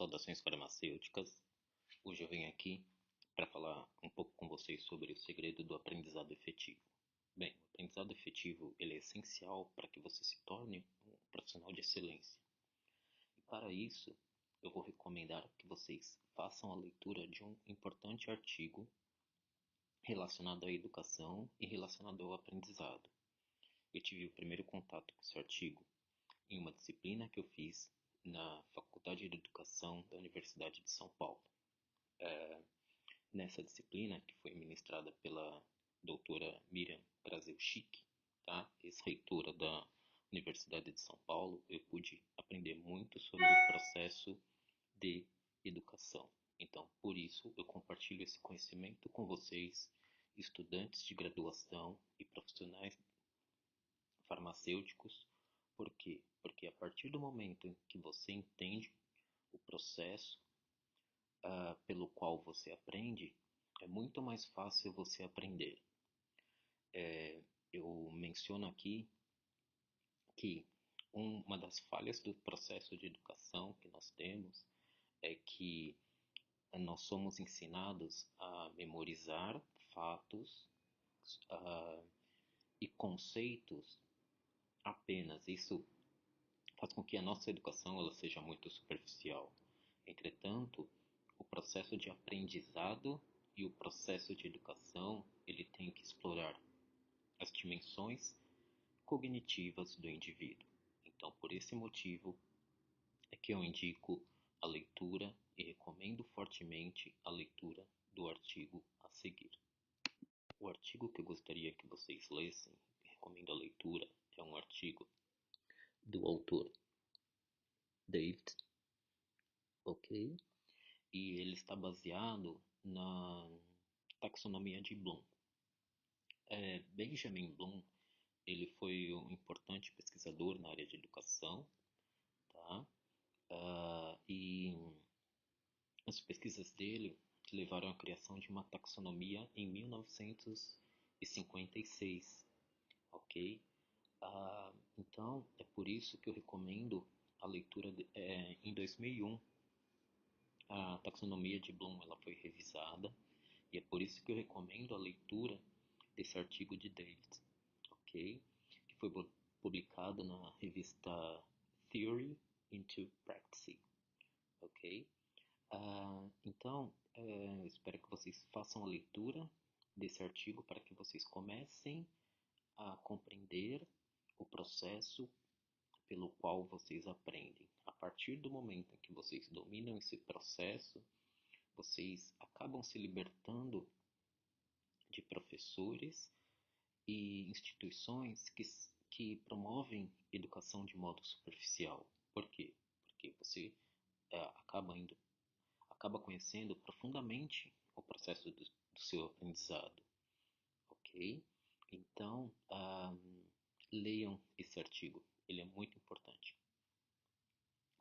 Saudações farmacêuticas. Hoje eu venho aqui para falar um pouco com vocês sobre o segredo do aprendizado efetivo. Bem, o aprendizado efetivo ele é essencial para que você se torne um profissional de excelência. E para isso, eu vou recomendar que vocês façam a leitura de um importante artigo relacionado à educação e relacionado ao aprendizado. Eu tive o primeiro contato com esse artigo em uma disciplina que eu fiz na Faculdade de Educação da Universidade de São Paulo. Nessa disciplina, que foi ministrada pela doutora Miriam Kraseuschik, tá? Ex-reitora da Universidade de São Paulo, eu pude aprender muito sobre o processo de educação. Então, por isso, eu compartilho esse conhecimento com vocês, estudantes de graduação e profissionais farmacêuticos. Por quê? Porque a partir do momento em que você entende o processo pelo qual você aprende, é muito mais fácil você aprender. Eu menciono aqui que uma das falhas do processo de educação que nós temos é que nós somos ensinados a memorizar fatos e conceitos apenas. Isso faz com que a nossa educação ela seja muito superficial. Entretanto, o processo de aprendizado e o processo de educação ele tem que explorar as dimensões cognitivas do indivíduo. Então, por esse motivo é que eu indico a leitura e recomendo fortemente a leitura do artigo a seguir. O artigo que eu gostaria que vocês lessem, recomendo a leitura, é um artigo do autor David, ok? E ele está baseado na taxonomia de Bloom. Benjamin Bloom, ele foi um importante pesquisador na área de educação, tá? E as pesquisas dele levaram à criação de uma taxonomia em 1956, ok? Então, é por isso que eu recomendo a leitura em 2001. A taxonomia de Bloom ela foi revisada e é por isso que eu recomendo a leitura desse artigo de David, ok? Que foi publicado na revista Theory into Practice, ok? Então, espero que vocês façam a leitura desse artigo para que vocês comecem a compreender o processo pelo qual vocês aprendem. A partir do momento em que vocês dominam esse processo, vocês acabam se libertando de professores e instituições que promovem educação de modo superficial. Por quê? Porque você acaba conhecendo profundamente o processo do seu aprendizado, ok? Então, leiam esse artigo, ele é muito importante.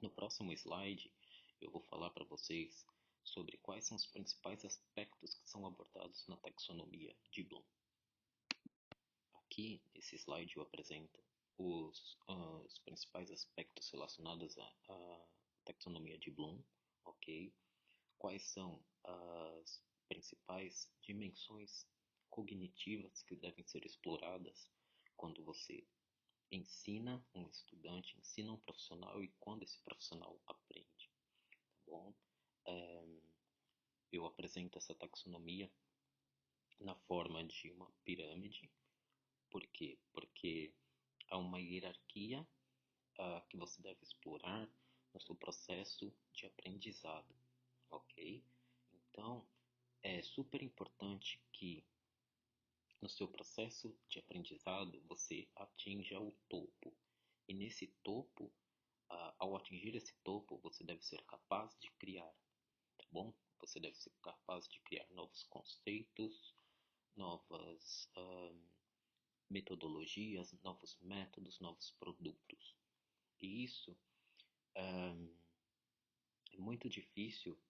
No próximo slide, eu vou falar para vocês sobre quais são os principais aspectos que são abordados na taxonomia de Bloom. Aqui, nesse slide, eu apresento os principais aspectos relacionados à taxonomia de Bloom, ok? Quais são as principais dimensões cognitivas que devem ser exploradas quando você ensina um estudante, ensina um profissional e quando esse profissional aprende, tá bom? Eu apresento essa taxonomia na forma de uma pirâmide. Por quê? Porque há uma hierarquia que você deve explorar no seu processo de aprendizado, ok? Então, é super importante que no seu processo de aprendizado você atinja o topo. E nesse topo, ao atingir esse topo, você deve ser capaz de criar, tá bom? Você deve ser capaz de criar novos conceitos, novas metodologias, novos métodos, novos produtos. E isso é muito difícil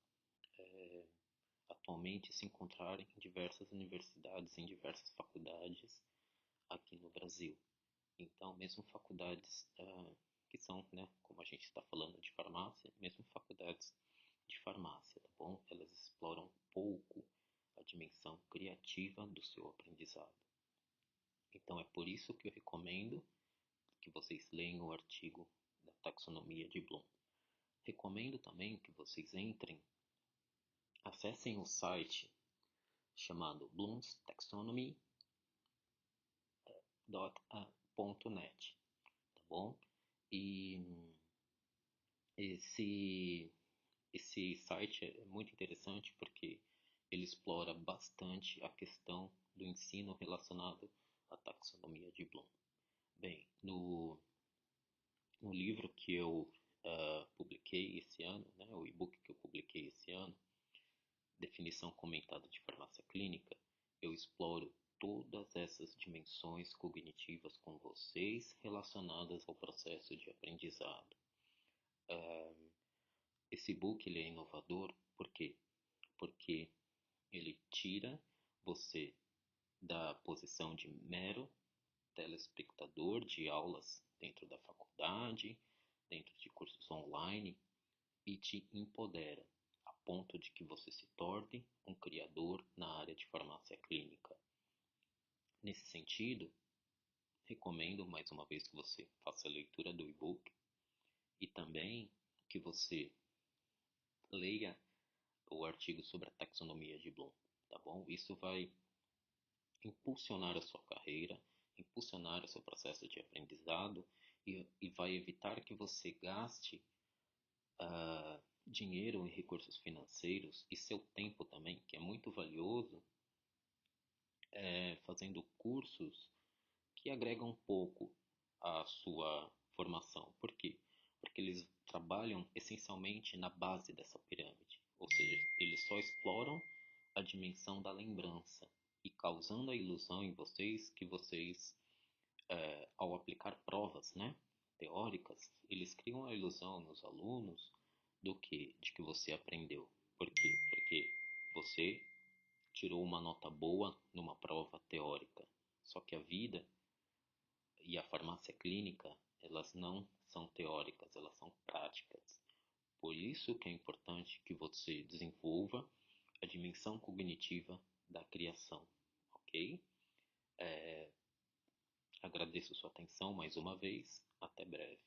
atualmente se encontrar em diversas universidades, em diversas faculdades aqui no Brasil. Então, mesmo faculdades que são, né, como a gente está falando de farmácia, mesmo faculdades cognitiva do seu aprendizado. Então é por isso que eu recomendo que vocês leiam o artigo da taxonomia de Bloom. Recomendo também que vocês acessem o site chamado bloomstaxonomy.net, tá bom? E esse site é muito interessante porque ele explora bastante a questão do ensino relacionado à taxonomia de Bloom. Bem, no livro que eu publiquei esse ano, né, o e-book que eu publiquei esse ano, Definição Comentada de Farmácia Clínica, eu exploro todas essas dimensões cognitivas com vocês relacionadas ao processo de aprendizado. Esse e-book ele é inovador, por quê? Porque ele tira você da posição de mero telespectador de aulas dentro da faculdade, dentro de cursos online, e te empodera a ponto de que você se torne um criador na área de farmácia clínica. Nesse sentido, recomendo mais uma vez que você faça a leitura do e-book e também que você leia o artigo sobre a taxonomia de Bloom, tá bom? Isso vai impulsionar a sua carreira, impulsionar o seu processo de aprendizado e vai evitar que você gaste dinheiro e recursos financeiros e seu tempo também, que é muito valioso, fazendo cursos que agregam pouco à sua formação. Por quê? Porque eles trabalham essencialmente na base dessa pirâmide, ou seja, eles só exploram a dimensão da lembrança e causando a ilusão em vocês que vocês, ao aplicar provas, né, teóricas, eles criam a ilusão nos alunos do que? De que você aprendeu. Por quê? Porque você tirou uma nota boa numa prova teórica. Só que a vida e a farmácia clínica, elas não são teóricas, elas são práticas. Por isso que é importante que você desenvolva a dimensão cognitiva da criação, ok? Agradeço sua atenção mais uma vez. Até breve.